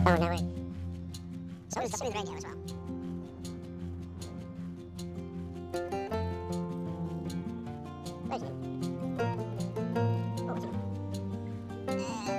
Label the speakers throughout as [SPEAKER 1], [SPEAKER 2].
[SPEAKER 1] Oh, no way. So is radio as well.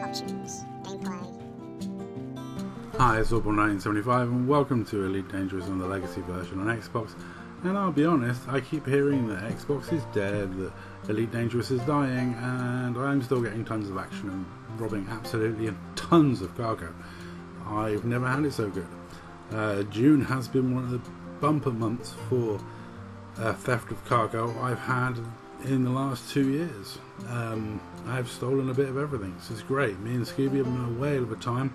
[SPEAKER 1] Options, gameplay.
[SPEAKER 2] Hi, it's Orbital1975 and welcome to Elite Dangerous on the Legacy version on Xbox. And I'll be honest, I keep hearing that Xbox is dead, that Elite Dangerous is dying, and I'm still getting tons of action and robbing absolutely tons of cargo. I've never had it so good. June has been one of the bumper months for theft of cargo I've had in the last 2 years. I've stolen a bit of everything, so it's great. Me and Scooby have been a whale of a time.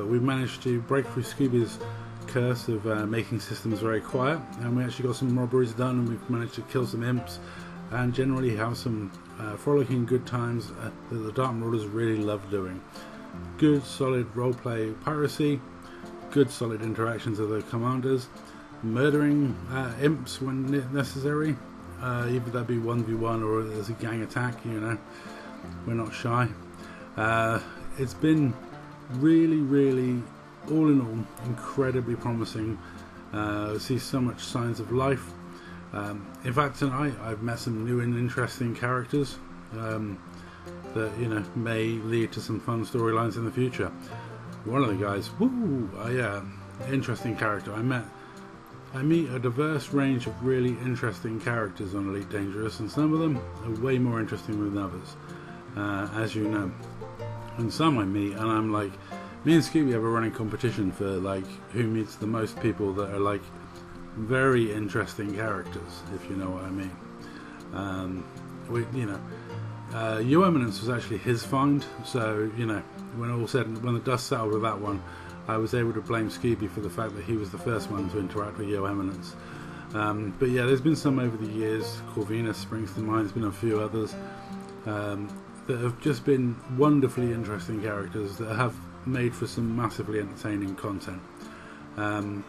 [SPEAKER 2] We've managed to break through Scooby's curse of making systems very quiet, and we actually got some robberies done, and we've managed to kill some imps and generally have some frolicking good times that the Dark Marauders really love doing. Good solid roleplay piracy, good solid interactions of the commanders, murdering imps when necessary, either that be 1v1 or as a gang attack, you know, we're not shy. It's been really, all in all, incredibly promising. See so much signs of life. In fact, tonight I've met some new and interesting characters that, you know, may lead to some fun storylines in the future. One of the guys, interesting character. I meet a diverse range of really interesting characters on Elite Dangerous, and some of them are way more interesting than others, as you know. And some I meet, and I'm like, me and Scooby have a running competition for like who meets the most people that are like very interesting characters, if you know what I mean. Your Eminence was actually his find, so you know, when the dust settled with that one, I was able to blame Scooby for the fact that he was the first one to interact with Your Eminence. But yeah, there's been some over the years. Corvinus springs to mind. There's been a few others that have just been wonderfully interesting characters that have made for some massively entertaining content. And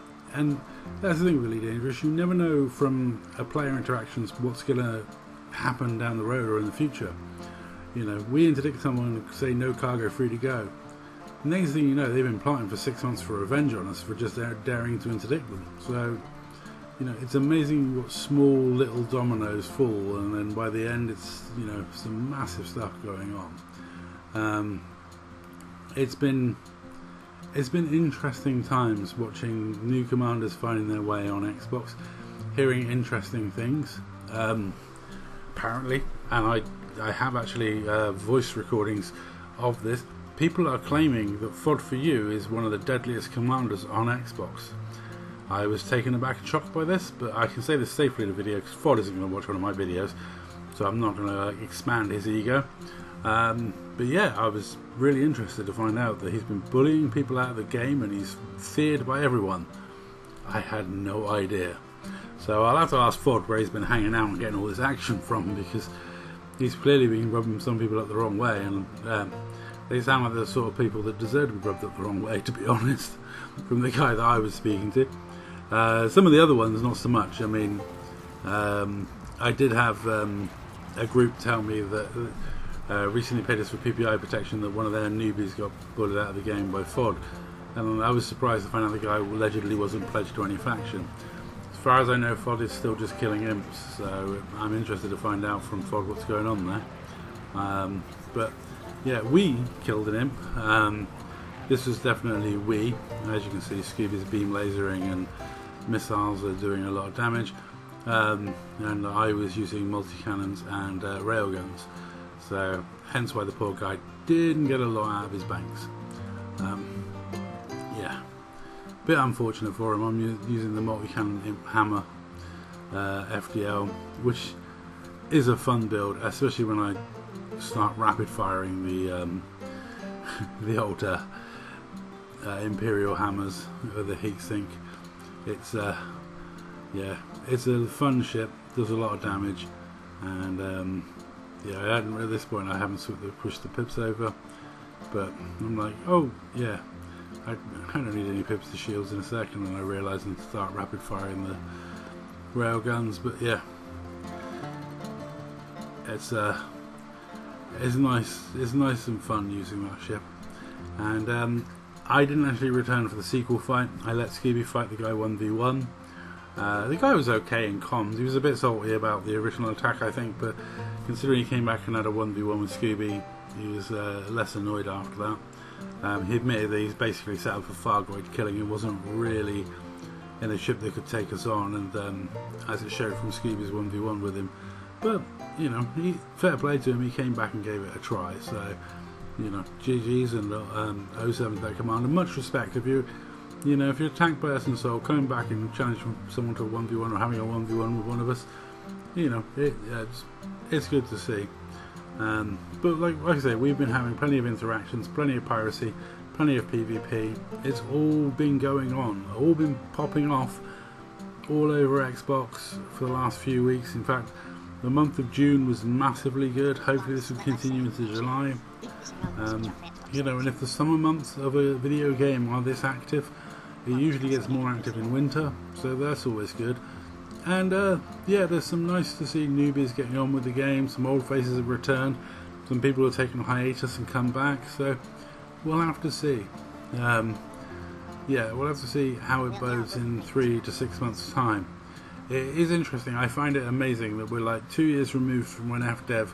[SPEAKER 2] that's the thing with Elite Dangerous, you never know from a player interactions what's going to happen down the road or in the future. You know, we interdict someone and say no cargo, free to go. Next thing you know, they've been plotting for 6 months for revenge on us for just daring to interdict them. So, you know, it's amazing what small little dominoes fall, and then by the end it's, you know, some massive stuff going on. It's been interesting times watching new commanders finding their way on Xbox, hearing interesting things. Apparently, and I have actually voice recordings of this. People are claiming that FOD for You is one of the deadliest commanders on Xbox. I was taken aback and shocked by this, but I can say this safely in the video because FOD isn't going to watch one of my videos, so I'm not going to expand his ego. But yeah, I was really interested to find out that he's been bullying people out of the game and he's feared by everyone. I had no idea. So I'll have to ask FOD where he's been hanging out and getting all this action from, because he's clearly been rubbing some people up the wrong way, and they sound like the sort of people that deserve to be rubbed up the wrong way, to be honest, from the guy that I was speaking to. Some of the other ones, not so much. I mean, I did have a group tell me that recently paid us for PPI protection that one of their newbies got bullied out of the game by FOD, and I was surprised to find out the guy allegedly wasn't pledged to any faction. As far as I know, FOD is still just killing imps, so I'm interested to find out from FOD what's going on there. But yeah, we killed an imp. This was definitely we. As you can see, Scooby's beam lasering and missiles are doing a lot of damage, and I was using multi-cannons and railguns, so hence why the poor guy didn't get a lot out of his banks. Yeah, bit unfortunate for him. I'm using the multi-cannon imp hammer FDL, which is a fun build, especially when I start rapid firing the old Imperial hammers with the heatsink. It's it's a fun ship, does a lot of damage, and at this point I haven't pushed the pips over, but I'm like, oh yeah, I don't need any pips to shields in a second, and I realise I need to start rapid firing the rail guns. But yeah, it's nice and fun using that ship, and I didn't actually return for the sequel fight. I let Scooby fight the guy 1v1. The guy was okay in comms. He was a bit salty about the original attack, I think, but considering he came back and had a 1v1 with Scooby, he was less annoyed after that. He admitted that he's basically set up for Fargoid killing. It wasn't really in a ship that could take us on, and as it showed from Scooby's 1v1 with him. But, you know, fair play to him, he came back and gave it a try, so, you know, GG's and 07 Deck Commander, much respect. If you're attacked by Essence Soul, coming back and challenging someone to a 1v1 or having a 1v1 with one of us, you know, it's good to see. But like I say, we've been having plenty of interactions, plenty of piracy, plenty of PvP. It's all been going on, all been popping off all over Xbox for the last few weeks. In fact, the month of June was massively good. Hopefully this will continue into July. You know, and if the summer months of a video game are this active, it usually gets more active in winter, so that's always good. And yeah, there's some nice to see newbies getting on with the game. Some old faces have returned. Some people have taken a hiatus and come back, so we'll have to see. Yeah, we'll have to see how it bodes in 3 to 6 months' time. It is interesting. I find it amazing that we're like 2 years removed from when FDev,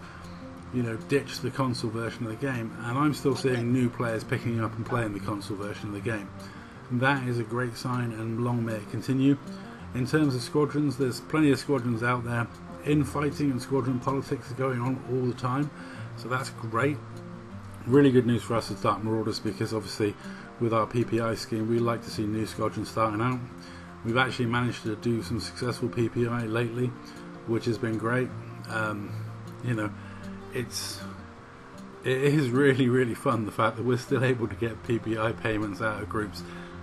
[SPEAKER 2] you know, ditched the console version of the game, and I'm still seeing new players picking up and playing the console version of the game. And that is a great sign, and long may it continue. In terms of squadrons, there's plenty of squadrons out there. Infighting and squadron politics are going on all the time, so that's great. Really good news for us as Dark Marauders, because obviously with our PPI scheme we like to see new squadrons starting out. We've actually managed to do some successful PPI lately, which has been great. You know, it is really fun, the fact that we're still able to get PPI payments out of groups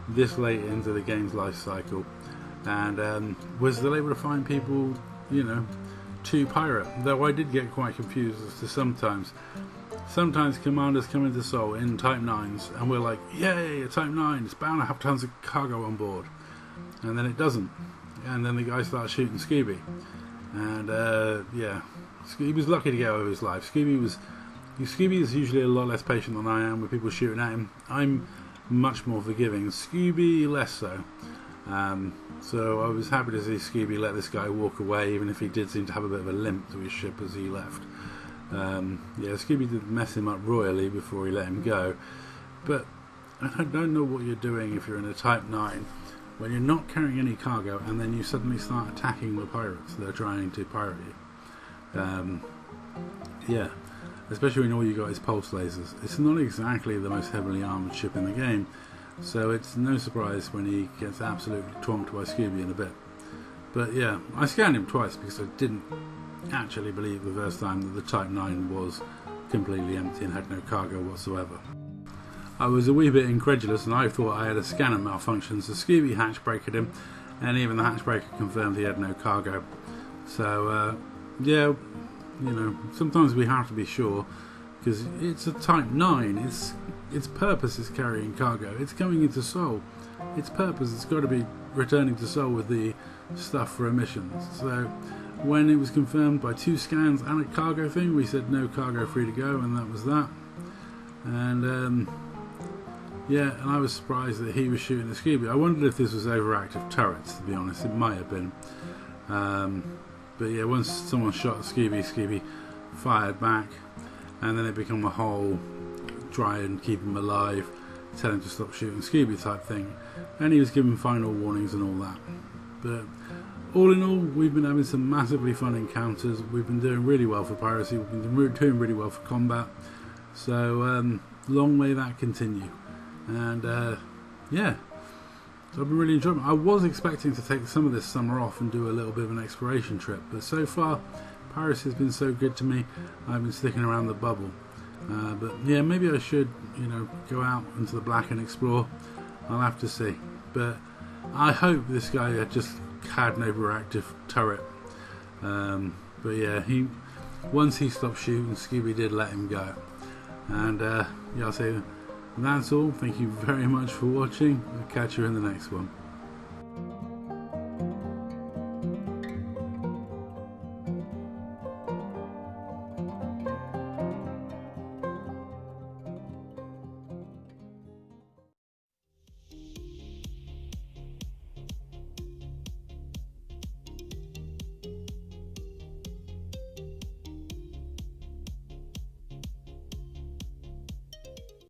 [SPEAKER 2] this late into the game's life cycle, and we're still able to find people, you know, to pirate. Though I did get quite confused as to sometimes commanders come into Sol in Type 9s and we're like, yay, a Type 9, it's bound to have tons of cargo on board, and then it doesn't, and then the guy starts shooting Scooby, and yeah, he was lucky to get over his life. Scooby is usually a lot less patient than I am with people shooting at him. I'm much more forgiving. Scooby less so. So I was happy to see Scooby let this guy walk away, even if he did seem to have a bit of a limp to his ship as he left. Yeah, Scooby did mess him up royally before he let him go. But I don't know what you're doing if you're in a Type 9 when you're not carrying any cargo and then you suddenly start attacking the pirates that are trying to pirate you. Yeah, especially when all you got is pulse lasers. It's not exactly the most heavily armoured ship in the game, so it's no surprise when he gets absolutely twonked by Scooby in a bit. But yeah, I scanned him twice because I didn't actually believe the first time that the Type 9 was completely empty and had no cargo whatsoever. I was a wee bit incredulous and I thought I had a scanner malfunction, so Scooby hatchbreakered him, and even the hatchbreaker confirmed he had no cargo. So yeah, you know, sometimes we have to be sure, because it's a Type 9, its purpose is carrying cargo, it's coming into Sol, its purpose has got to be returning to Sol with the stuff for emissions. So when it was confirmed by 2 scans and a cargo thing, we said no cargo, free to go, and that was that. And yeah, and I was surprised that he was shooting the Scooby. I wondered if this was overactive turrets, to be honest. It might have been. But yeah, once someone shot Scooby fired back, and then it became a whole try and keep him alive, tell him to stop shooting Scooby type thing, and he was given final warnings and all that. But all in all, we've been having some massively fun encounters. We've been doing really well for piracy, we've been doing really well for combat, so long may that continue. And yeah, so I've been really enjoying it. I was expecting to take some of this summer off and do a little bit of an exploration trip, but so far piracy has been so good to me, I've been sticking around the bubble. But yeah, maybe I should, you know, go out into the black and explore. I'll have to see. But I hope this guy just had an overactive turret. But yeah, once he stopped shooting, Scooby did let him go. And yeah, I'll say that's all. Thank you very much for watching. I'll catch you in the next one.